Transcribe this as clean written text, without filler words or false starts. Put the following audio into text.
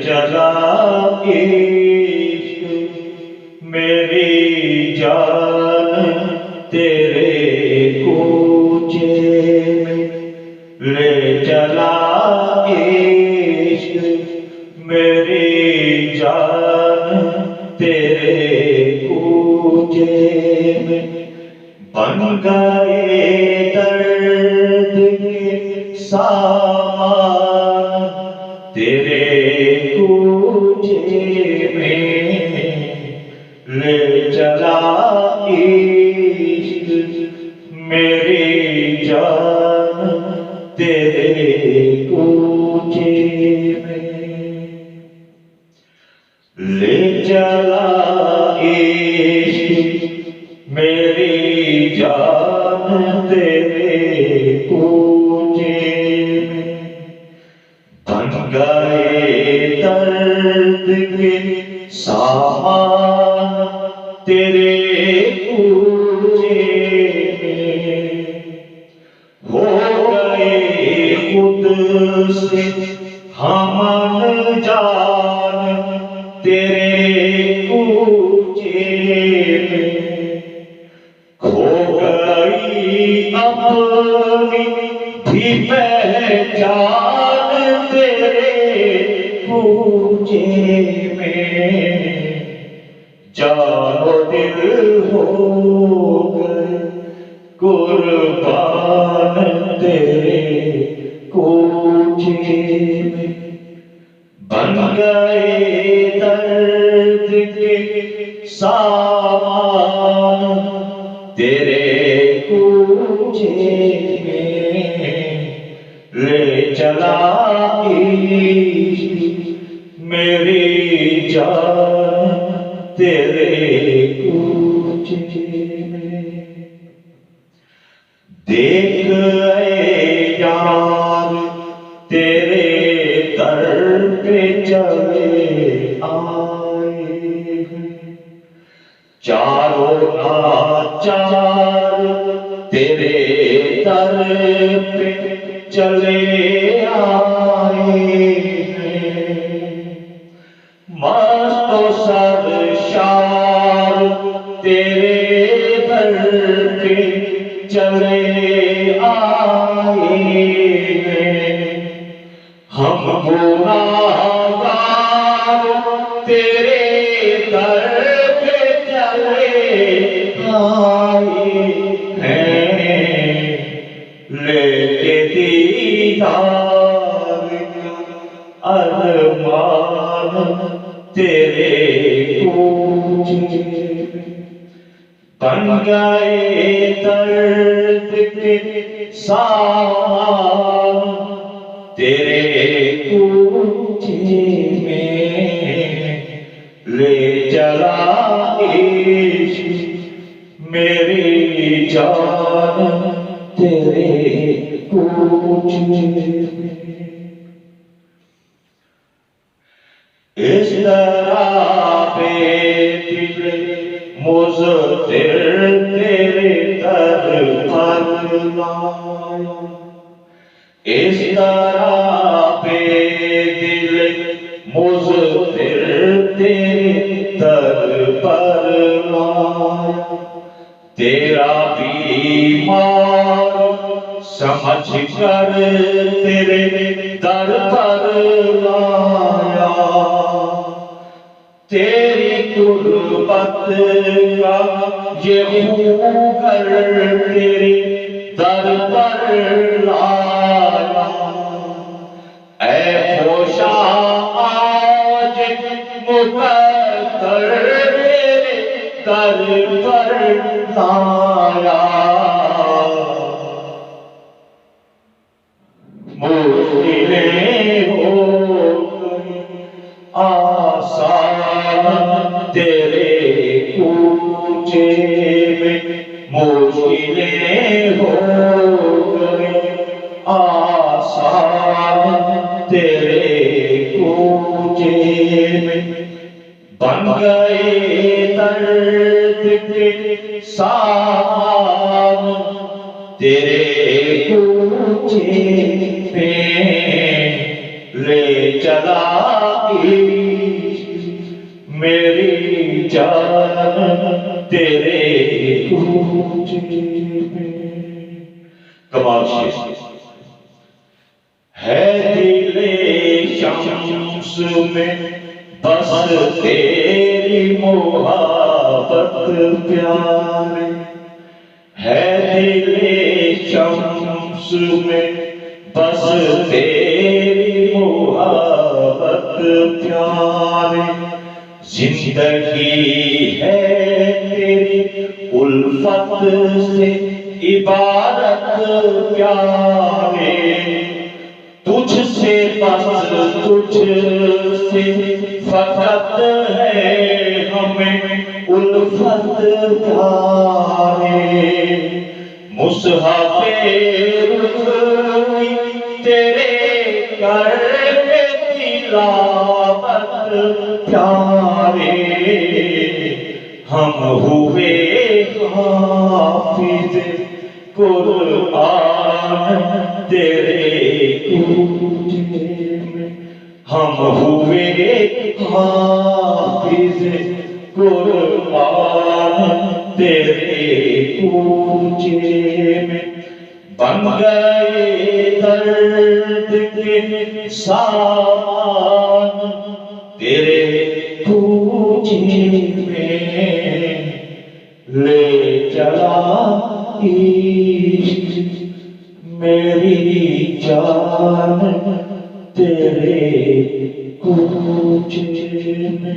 چلا عشق میری جان تیرے کوچے میں، لے چلا عشق میری جان تیرے کوچے میں، بن گئے درد کے سامان تیرے کوچے میں، لے چلا عشق میری جان تیرے کوچے میں، لے چلا عشق میری جان تیرے کوچے میں، بن گئے درد کے سامان تیرے کوچے میں، ہو گئے خود سے ہم انجان تیرے کوچے میں، کھو گئی اپنی بھی پہچان تیرے کوچے میں، جان و دل ہو گئے قربان تیرے کوچے میں، بن گئے درد کے سامان تیرے کوچے میں، لے چلا عشق میری جان تیرے کوچے میں، دیکھ اے یار تیرے در پہ چلے آئے ہیں، چاروں ناچار تیرے در پہ چلے آئے ہیں، مست و سرشار تیرے در پہ چلے آئے ہیں، ہم گناہگار تیرے در پہ چلے آئے ہیں، لے کے دیدار ارمان تیرے کوچے میں، بن گئے درد کے سامان تیرے کوچے میں، لے چلا عشق میری جان تیرے کوچے میں، اس طرح بے دل مضطر تیرے در پر لایا، اس طرح بے دل مضطر تیرے در پر لایا، تیرا بیمار سمجھ کر تیرے در پر لایا، تیری قربت کا یہ خوگر تیرے در پر لایا، اے خوشا آج مقدر تیرے در پر لایا، مشکلیں ہو گئی آسان تیرے کوچے میں، مشکلیں ہو گئی آسان تیرے کوچے میں، بن گئے درد کے سامان تیرے کوچے میں، لے چلا میری جان تیرے کوچے میں. کمال شیر ہے دل شمس میں بس تیری محبت پیارے. ہے دل شمس میں بس تیری محبت پیارے. زندگی ہے تیری الفت سے عبارت پیارے. تجھ سے بس تجھ سے فقط ہے ہمیں الفت پیارے. مصحف رخی تیرے کر کے تلاوت پیارے. ہم ہوئے حافظ قرآن تیرے کوچے میں. ہم ہوئے حافظ قرآن تیرے کوچے میں. بن گئے درد کے سامان تیرے کوچے میں. لے چلا عشق میری جان تیرے کوچے میں.